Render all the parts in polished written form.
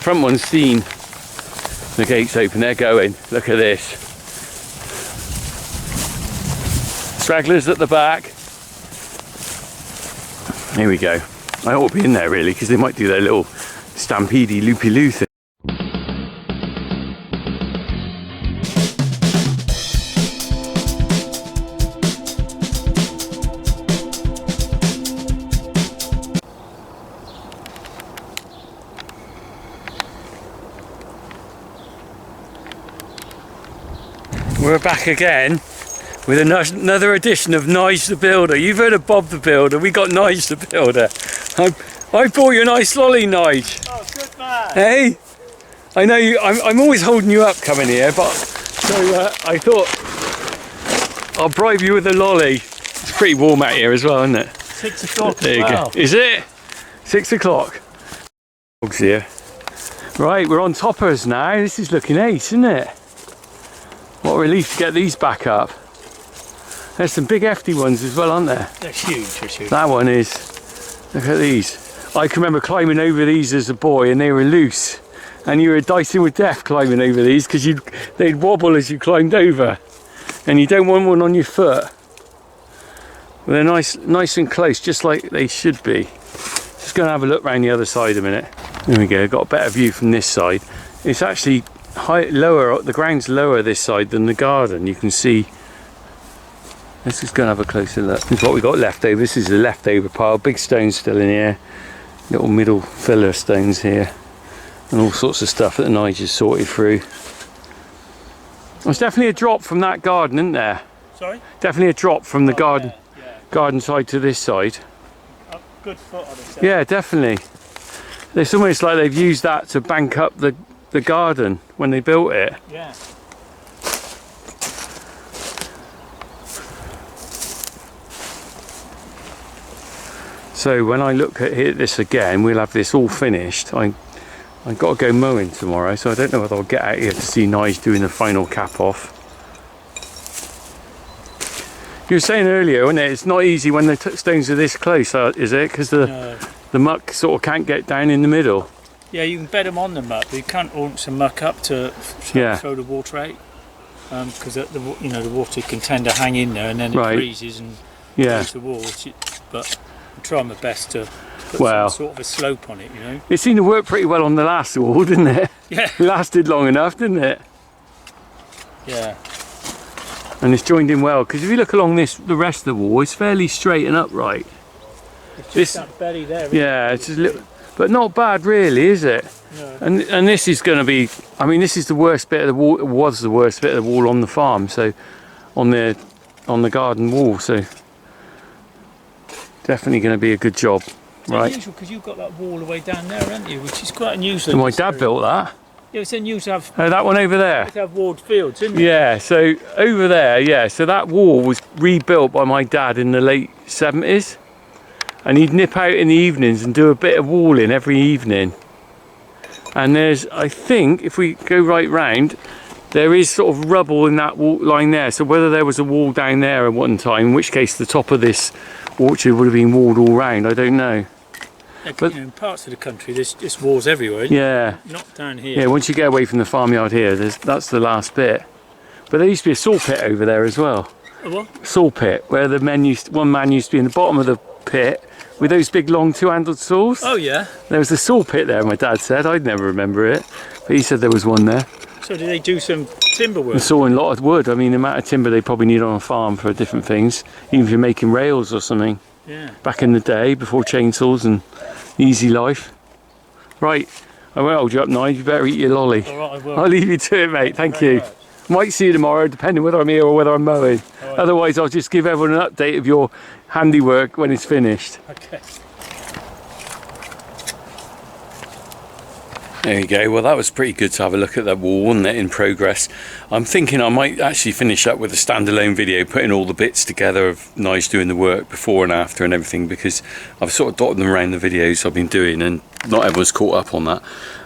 front one's seen. The gate's open, they're going. Look at this. Stragglers at the back. Here we go. I ought to be in there really, because they might do their little stampede loopy-loo thing. We're back again with another edition of Nige the Builder. You've heard of Bob the Builder, we got Nige the Builder. I bought you a nice lolly, Nige. Oh, good man. Hey, I know you. I'm always holding you up coming here, but so I thought I'll bribe you with a lolly. It's pretty warm out here as well, isn't it? 6 o'clock. There you go. Is it 6 o'clock? Dogs here. Right, we're on toppers now. This is looking ace, isn't it? What a relief to get these back up. There's some big hefty ones as well, aren't there? They're huge, they're huge. That one is. Look at these. I can remember climbing over these as a boy and they were loose. And you were dicing with death climbing over these because they'd wobble as you climbed over. And you don't want one on your foot. Well, they're nice and close, just like they should be. Just going to have a look around the other side a minute. There we go, got a better view from this side. It's actually lower, the ground's lower this side than the garden. You can see. Let's just go and have a closer look. This is what we got left over. This is the leftover pile. Big stones still in here. Little middle filler stones here. And all sorts of stuff that the Nigel's sorted through. There's definitely a drop from that garden, isn't there? Sorry? Definitely a drop from the garden, yeah. garden side to this side. A good foot on it. Yeah, definitely. It's almost like they've used that to bank up the garden when they built it. Yeah. So when I look at this again, we'll have this all finished. I've got to go mowing tomorrow, so I don't know whether I'll get out here to see Nige doing the final cap off. You were saying earlier, wasn't it? It's not easy when the stones are this close, is it? Because the muck sort of can't get down in the middle. Yeah, you can bed them on the muck, but you can't launch some muck up to throw the water out. Because the water can tend to hang in there and then it freezes and goes to the wall. But I'm trying my best to put some sort of a slope on it, you know. It seemed to work pretty well on the last wall, didn't it? Yeah. It lasted long enough, didn't it? Yeah. And it's joined in well, because if you look along the rest of the wall, it's fairly straight and upright. It's just that belly there. Yeah, it's just a little, but not bad really, is it? No. And this is going to be, I mean, this is the worst bit of the wall, was the worst bit of the wall on the farm, so on the garden wall, so definitely going to be a good job. It's unusual because you've got that wall all the way down there, haven't you? Which is quite unusual. So my dad built that. Yeah, it's unusual to have. Oh, that one over there. To have walled fields, isn't it? Yeah, so over there, yeah. So that wall was rebuilt by my dad in the late 70s, and he'd nip out in the evenings and do a bit of walling every evening. And there's, I think, if we go right round, there is sort of rubble in that wall line there. So whether there was a wall down there at one time, in which case the top of this orchard would have been walled all round, I don't know. Yeah, but in parts of the country, there's just walls everywhere. Yeah. Not down here. Yeah, once you get away from the farmyard here, that's the last bit. But there used to be a saw pit over there as well. A what? Saw pit, where one man used to be in the bottom of the pit with those big long two-handled saws. Oh yeah. There was a saw pit there, my dad said. I'd never remember it, but he said there was one there. So did they do some timber work? And sawing a lot of wood. I mean, the amount of timber they probably need on a farm for different things, even if you're making rails or something. Yeah. Back in the day, before chainsaws and easy life. Right, I won't hold you up, Nige. You better eat your lolly. All right, I will. I'll leave you to it, mate. Thank you. Might see you tomorrow, depending whether I'm here or whether I'm mowing. Right. Otherwise, I'll just give everyone an update of your handiwork when it's finished. Okay. There you go. Well, that was pretty good to have a look at that wall, wasn't it, in progress. I'm thinking I might actually finish up with a standalone video, putting all the bits together of Nige doing the work before and after and everything, because I've sort of dotted them around the videos I've been doing and not everyone's caught up on that.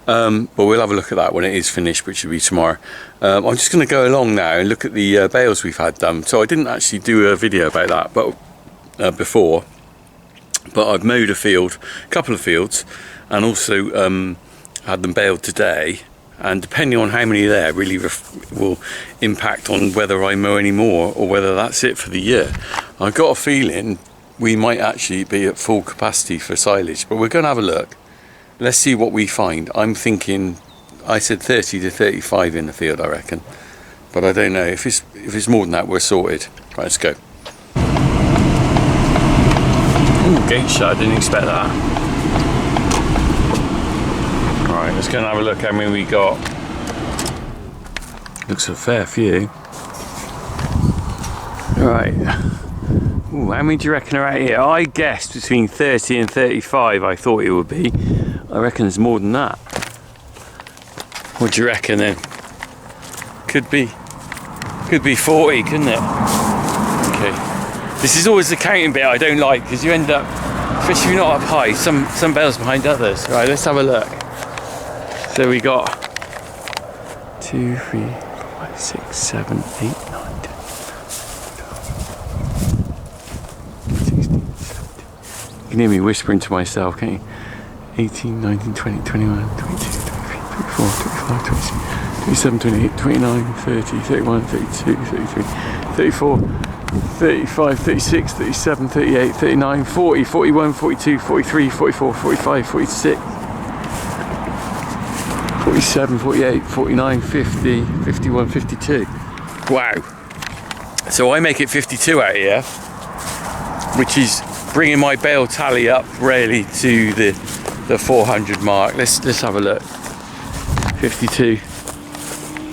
But we'll have a look at that when it is finished, which will be tomorrow. I'm just going to go along now and look at the bales we've had done. So I didn't actually do a video about that but before, but I've mowed a field, a couple of fields, and also had them baled today, and depending on how many there really will impact on whether I mow any more or whether that's it for the year. I've got a feeling we might actually be at full capacity for silage, but we're going to have a look. Let's see what we find. I'm thinking, I said 30 to 35 in the field, I reckon, but I don't know. If it's more than that, we're sorted. Right, let's go. Ooh, gate shut, I didn't expect that. Right, let's go and have a look how many we got. Looks a fair few. Right. Ooh, how many do you reckon are out here? I guessed between 30 and 35 I thought it would be. I reckon there's more than that. What do you reckon then? Could be 40, couldn't it? Okay. This is always the counting bit I don't like, because you end up, especially if you're not up high, some bales behind others. Right, let's have a look. So we got 2, 3, 4, 5, 6, 7, 8, 9, 10, 12, 16, 17. You can hear me whispering to myself, can't you? 18, 19, 20, 21, 22, 23, 24, 25, 26, 27, 28, 29, 30, 31, 32, 33, 34, 35, 36, 37, 38, 39, 40, 41, 42, 43, 44, 45, 46, 47, 48, 49, 50, 51, 52. Wow. So I make it 52 out here, which is bringing my bale tally up really to the 400 mark. Let's have a look. 52.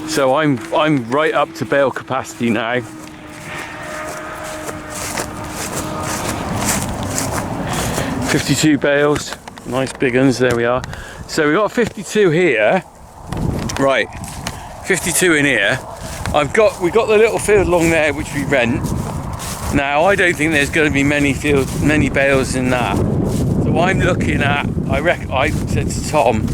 So I'm right up to bale capacity now. $52 bales, nice big ones. There we are. So we got 52 here. Right, 52 in here. We got the little field along there which we rent. Now I don't think there's going to be many bales in that. So I'm looking at, I said to Tom,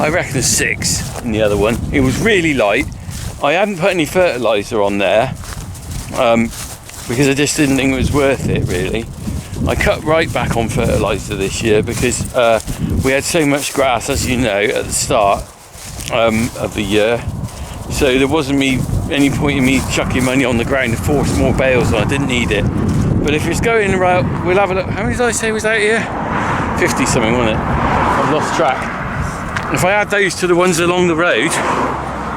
I reckon 6 in the other one. It was really light. I hadn't put any fertiliser on there because I just didn't think it was worth it really. I cut right back on fertiliser this year because we had so much grass, as you know, at the start of the year. So there wasn't any point in me chucking money on the ground to force more bales on. I didn't need it. But if it's going right, we'll have a look. How many did I say was out here? 50 something, wasn't it? I've lost track. If I add those to the ones along the road,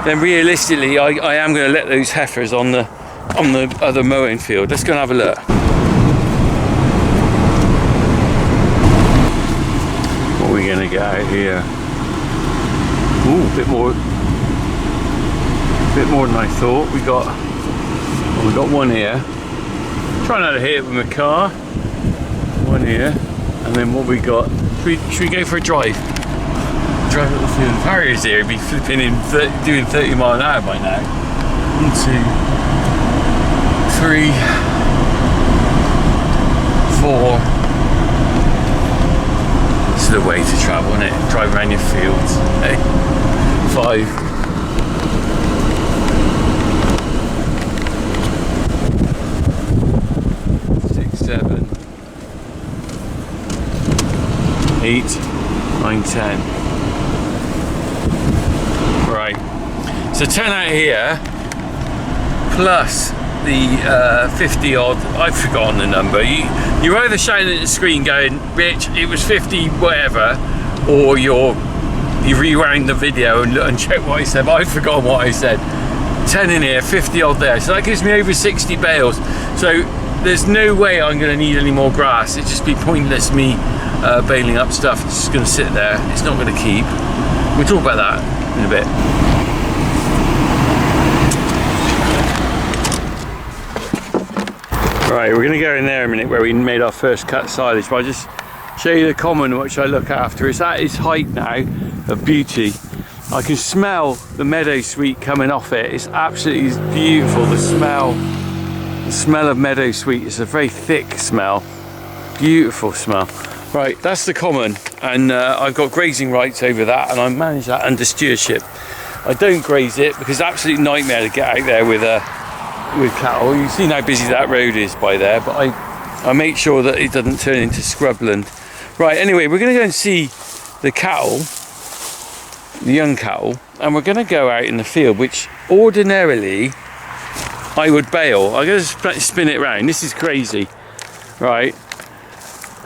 then realistically I am going to let those heifers on the other mowing field. Let's go and have a look. What are we going to get out here? Ooh, a bit more than I thought. We got one here. Try not to hit it with my car. One here, and then what we got? Should we go for a drive? Drive up the field. The Harriers here would be flipping in, doing 30 mile an hour by now. 1, 2, 3, 4. This is the way to travel, isn't it? Drive around your fields. Hey. 5. 6, 7, 8, 9, 10. Right. So 10 out here plus the 50 odd. I've forgotten the number. You're either shouting at the screen going, Rich, it was 50 whatever, or you rewound the video and check what I said, but I've forgotten what I said. 10 in here, 50 odd there. So that gives me over 60 bales. So there's no way I'm going to need any more grass. It'd just be pointless me baling up stuff. It's just going to sit there. It's not going to keep. We'll talk about that in a bit. Right, we're going to go in there a minute where we made our first cut silage, but I'll just show you the common which I look after. It's at its height now of beauty. I can smell the meadow sweet coming off it. It's absolutely beautiful. The smell of meadow sweet is a very thick smell, beautiful smell. Right, that's the common, and I've got grazing rights over that, and I manage that under stewardship. I don't graze it because it's an absolute nightmare to get out there with cattle. You've seen how busy that road is by there, but I make sure that it doesn't turn into scrubland. Right, anyway, we're going to go and see the cattle, the young cattle, and we're going to go out in the field, which ordinarily I would bale. I'm going to spin it around. This is crazy, right?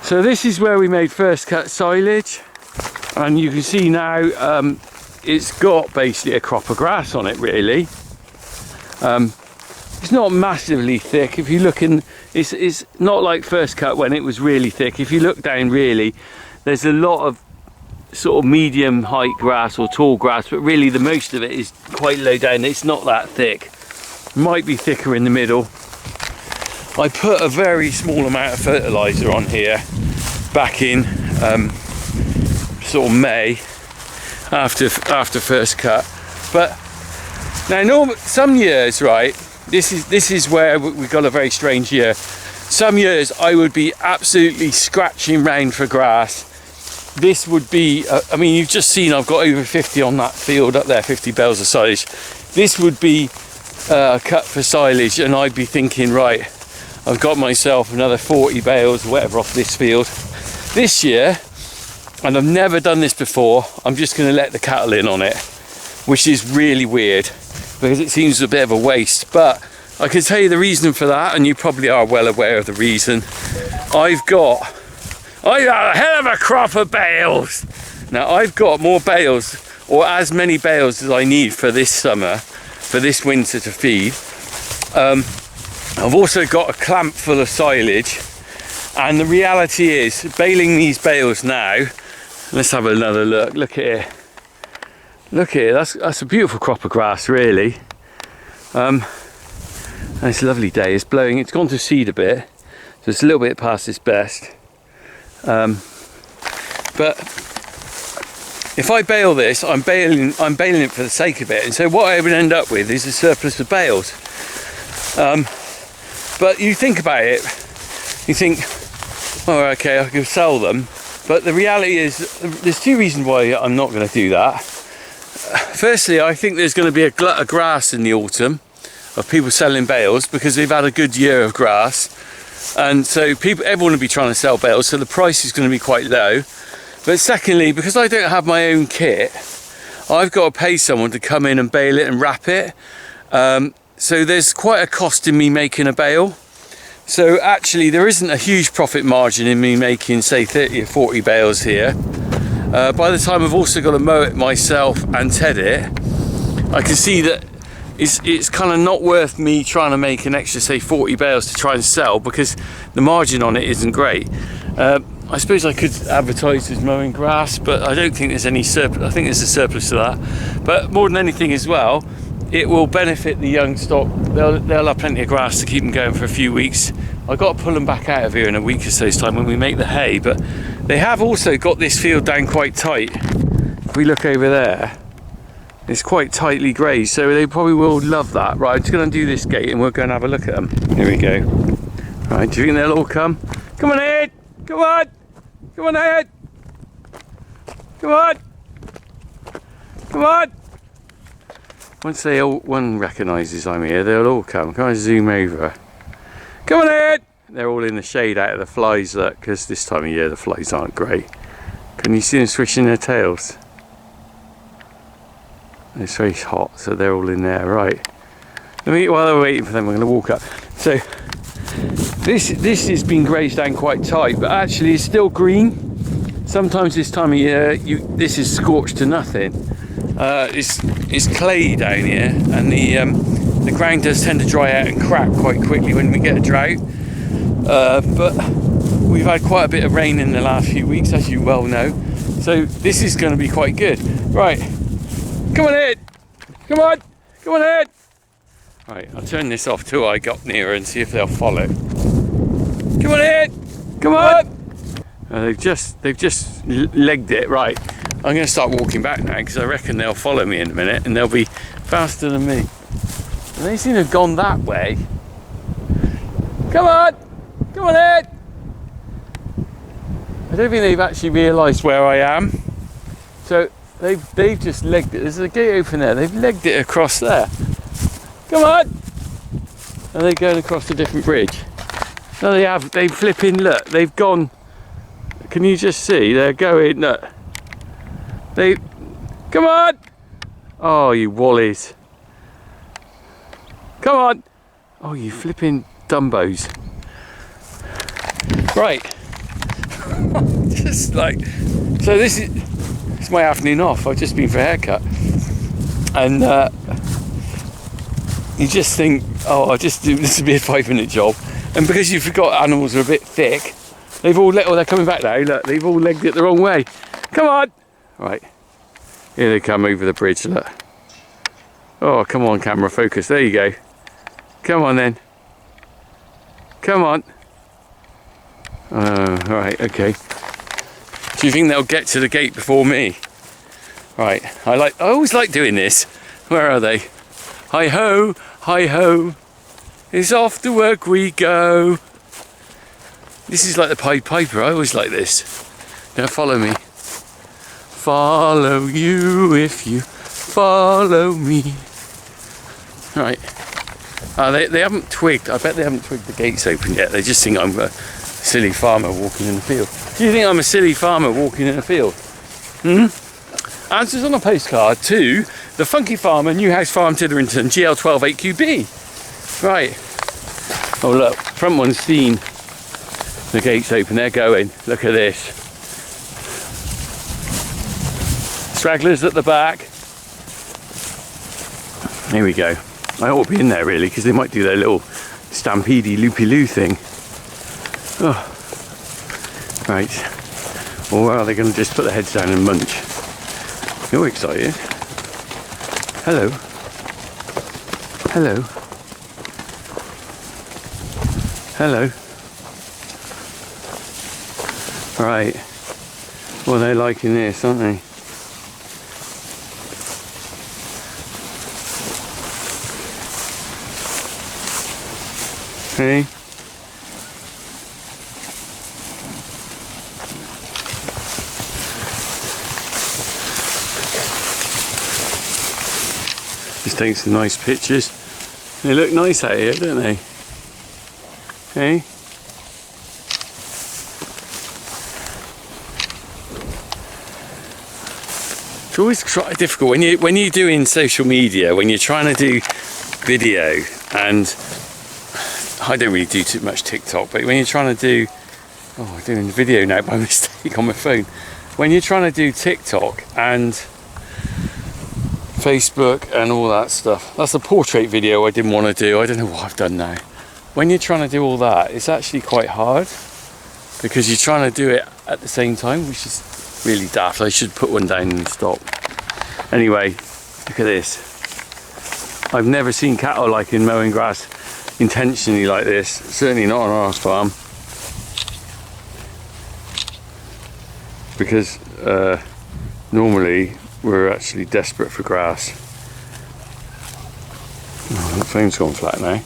So this is where we made first cut silage, and you can see now it's got basically a crop of grass on it, really. It's not massively thick. If you look in, it's not like first cut when it was really thick. If you look down, really, there's a lot of sort of medium height grass or tall grass, but really the most of it is quite low down. It's not that thick. Might be thicker in the middle. I put a very small amount of fertilizer on here back in sort of May after first cut. But now some years, right, this is where we got a very strange year. Some years I would be absolutely scratching round for grass. This would be I mean, you've just seen I've got over 50 on that field up there, 50 bales of silage. This would be cut for silage, and I'd be thinking, right, I've got myself another 40 bales or whatever off this field. This year, and I've never done this before, I'm just going to let the cattle in on it, which is really weird because it seems a bit of a waste. But I can tell you the reason for that, and you probably are well aware of the reason. I've got a hell of a crop of bales. Now I've got more bales, or as many bales as I need for this summer, for this winter to feed. I've also got a clamp full of silage, and the reality is baling these bales now. Let's have another look. Look here. Look here. That's a beautiful crop of grass, really. And it's a lovely day. It's blowing. It's gone to seed a bit, so it's a little bit past its best. But if I bale this, I'm baling it for the sake of it, and so what I would end up with is a surplus of bales. But you think about it, you think, oh, okay, I could sell them. But the reality is, there's two reasons why I'm not going to do that. Firstly, I think there's going to be a glut of grass in the autumn of people selling bales because they've had a good year of grass, and so everyone will be trying to sell bales, so the price is going to be quite low. But secondly, because I don't have my own kit, I've got to pay someone to come in and bale it and wrap it. So there's quite a cost in me making a bale. So actually there isn't a huge profit margin in me making, say, 30 or 40 bales here. By the time I've also got to mow it myself and ted it, I can see that it's kind of not worth me trying to make an extra, say, 40 bales to try and sell, because the margin on it isn't great. I suppose I could advertise as mowing grass, but I don't think there's any surplus. I think there's a surplus to that. But more than anything as well, it will benefit the young stock. They'll have plenty of grass to keep them going for a few weeks. I've got to pull them back out of here in a week or so's time when we make the hay. But they have also got this field down quite tight. If we look over there, it's quite tightly grazed, so they probably will love that. Right, I'm just going to do this gate and we'll go and have a look at them. Here we go. Right, do you think they'll all come? Come on, Ed! Come on! Come on, Ed! Come on! Come on! Once one recognises I'm here, they'll all come. Can I zoom over? Come on, Ed! They're all in the shade out of the flies, look, because this time of year the flies aren't great. Can you see them swishing their tails? It's very hot, so they're all in there. Right. While they're waiting for them, we're going to walk up. So this has been grazed down quite tight, but actually it's still green. Sometimes this time of year, this is scorched to nothing. It's clay down here, and the ground does tend to dry out and crack quite quickly when we get a drought. But we've had quite a bit of rain in the last few weeks, as you well know. So this is going to be quite good. Right. Come on, Ed! Come on! Come on, Ed! Right, I'll turn this off till I got nearer and see if they'll follow. Come on, Ed! Come on! They've just legged it. Right, I'm going to start walking back now because I reckon they'll follow me in a minute and they'll be faster than me. And they seem to have gone that way. Come on! Come on, Ed! I don't think they've actually realised where I am. So they've just legged it. There's a gate open there. They've legged it across there. Come on! Are they going across a different bridge? No, they have. They flipping, look. They've gone. Can you just see? They're going. Look. Come on! Oh, you wallies. Come on! Oh, you flipping dumbos. Right. Just like, so it's my afternoon off. I've just been for a haircut. And you just think, oh, I'll just do, this will be a 5-minute job. And because you forgot animals are a bit thick, they've all they're coming back now. Look, they've all legged it the wrong way. Come on! Right. Here they come over the bridge, look. Oh, come on, camera, focus. There you go. Come on then. Come on. Right, okay. Do you think they'll get to the gate before me? Right, I always like doing this. Where are they? Hi ho, hi ho. It's off to work we go. This is like the Pied Piper. I always like this. Now follow me. Follow you if you follow me. Right. They haven't twigged. I bet they haven't twigged the gates open yet. They just think I'm a silly farmer walking in the field. Do you think I'm a silly farmer walking in a field? Answers on a postcard to the Funky Farmer, Newhouse Farm, Tidderington, GL12 8QB. Right. Oh look, front one's seen the gates open. They're going. Look at this. Stragglers at the back. Here we go. I ought to be in there really, because they might do their little stampede loopy-loo thing. Oh. Right. Or are they going to just put their heads down and munch? You're excited. Hello. Hello. Hello. Right. Well, they're liking this, aren't they? Hey. Just take some nice pictures. They look nice out here, don't they? Hey? It's always quite difficult when you're doing social media, when you're trying to do video, and I don't really do too much TikTok, but when you're trying to do, oh, I'm doing video now by mistake on my phone. When you're trying to do TikTok and Facebook and all that stuff, that's a portrait video I didn't want to do. I don't know what I've done now. When you're trying to do all that, it's actually quite hard because you're trying to do it at the same time, which is really daft. I should put one down and stop. Anyway, look at this. I've never seen cattle like in mowing grass intentionally like this, certainly not on our farm, because normally we're actually desperate for grass. Oh, the phone's gone flat now.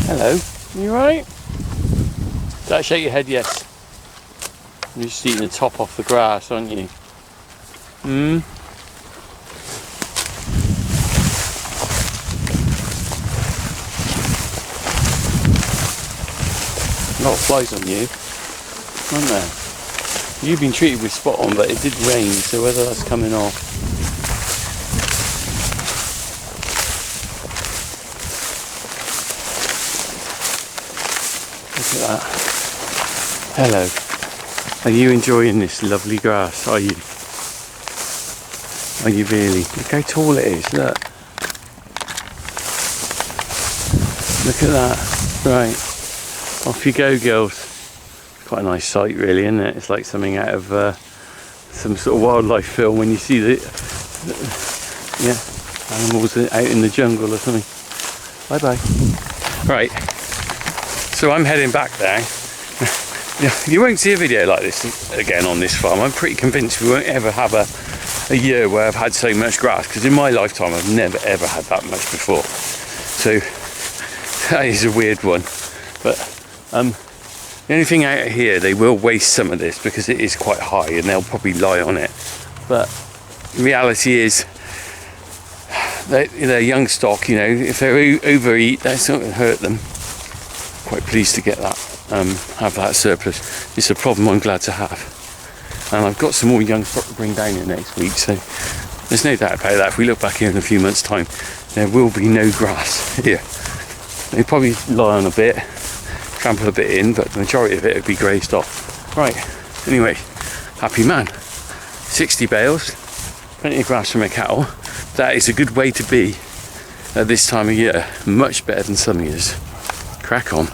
Hello, you right? Did that shake your head? Yes. You're just eating the top off the grass, aren't you? Hmm? A lot of flies on you, aren't there? You've been treated with spot on, but it did rain, so whether that's coming off. Look at that. Hello. Are you enjoying this lovely grass? Are you? Are you really? Look how tall it is. Look. Look at that. Right. Off you go, girls. Quite a nice sight, really, isn't it? It's like something out of some sort of wildlife film when you see the animals out in the jungle or something. Bye bye. Right. So I'm heading back there. You won't see a video like this again on this farm. I'm pretty convinced we won't ever have a year where I've had so much grass, because in my lifetime I've never ever had that much before. So that is a weird one. But the only thing out here, they will waste some of this because it is quite high and they'll probably lie on it. But the reality is, they're young stock, you know, if they overeat, that's not going to hurt them. Quite pleased to get that, have that surplus. It's a problem I'm glad to have. And I've got some more young stock to bring down here next week, so there's no doubt about that. If we look back here in a few months' time, there will be no grass here. They probably lie on a bit, trample a bit in, but the majority of it would be grazed off. Right, anyway, happy man. 60 bales, plenty of grass for my cattle. That is a good way to be at this time of year. Much better than some years. Crack on.